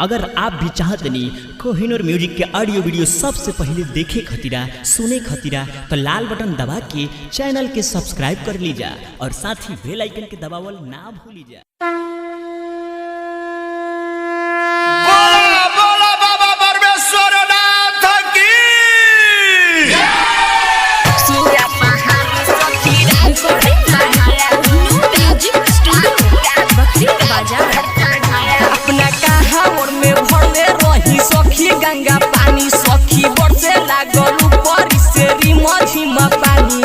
अगर आप भी चाहते नहीं कोहिनूर म्यूजिक के ऑडियो वीडियो सबसे पहले देखे खतीरा सुने खतीरा तो लाल बटन दबा के चैनल के सब्सक्राइब कर लीजा और साथ ही बेल आइकन के दबावल ना भूलिजा। गंगा पानी सखी बरसे लागल ऊपर से रिमा झिमा पानी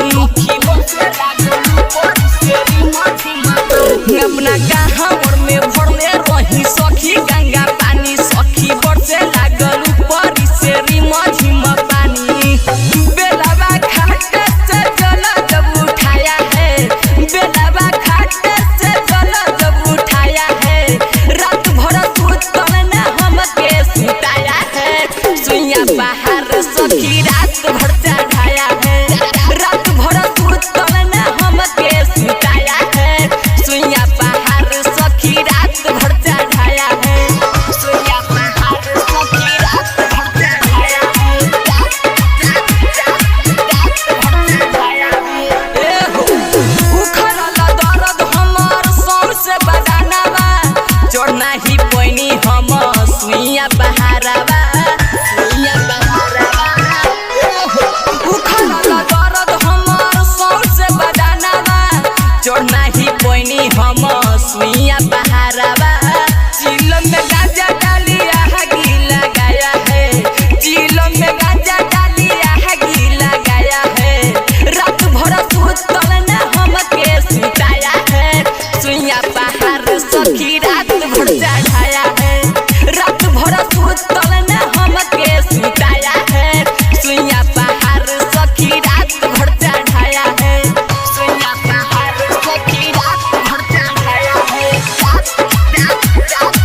अपना गाँव में भरले रही सखी गंगा पानी सखी बरसे लागल ऊपर से रिमा झिमा पानी। बेलवा खाटे से जल जब उठाया है, बेलवा खाटे से जल जब उठाया है, रात भर सुतल न हमके सुताया है। सुइया बाहर सखी रात भर चढ़ाया है, रात भर सुतल न हमके सुताया है। सुइया बाहर सखी रात भर चढ़ाया है, सुइया बाहर सखी रात भर चढ़ाया है, उखड़ल दर्द हमर सौर से बदानवा चढ़ना ही पैनी हम सुइया बहारवा। चढ़ना ही पैनी हम सुइया बहारवा। चिलम में गांजा डालिया हगी लगाया है, चिलम में गांजा डालिया हगी लगाया है, रात भर सुतल न हमके सुताया है। सुइया बहार सखी रात भर चढ़ाया है, रात भर सुतल न हमके सुताया है। सुइया बहार सखी रात भर चढ़ाया है, सुइया बहार सखी रात भर चढ़ाया है, रात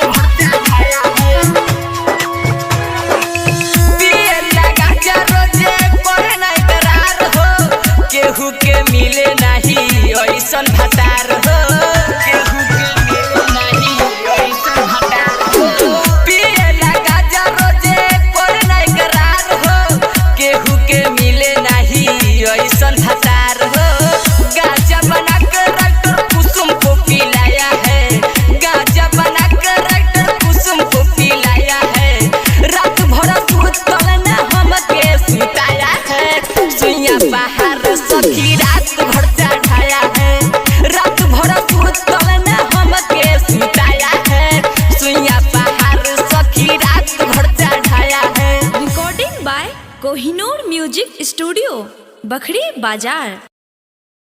भर चढ़ाया है। पिए लगा के रोजे पढ़े नहीं करार हो, केहू के मिले नहीं ऐसन भतार हो, केहू के मिले नहीं ऐसन भतार हो। पिए लगा के रोजे पढ़े नहीं करार हो, केहू के मिले नहीं ऐसन भतार हो। गाजा बना कर राइटर कुसुम को पिलाया है, गाजा बना कर राइटर कुसुम को पिलाया है, रात भर सुतल न हमके सुताया है। सुइया बाहर सखी रात भर चढ़ाया है, रात भर सुतल न हमके सुताया है। सुइया बाहर सखी रात भर चढ़ाया है। Recording by Kohinoor music studio Bakhri बाजार।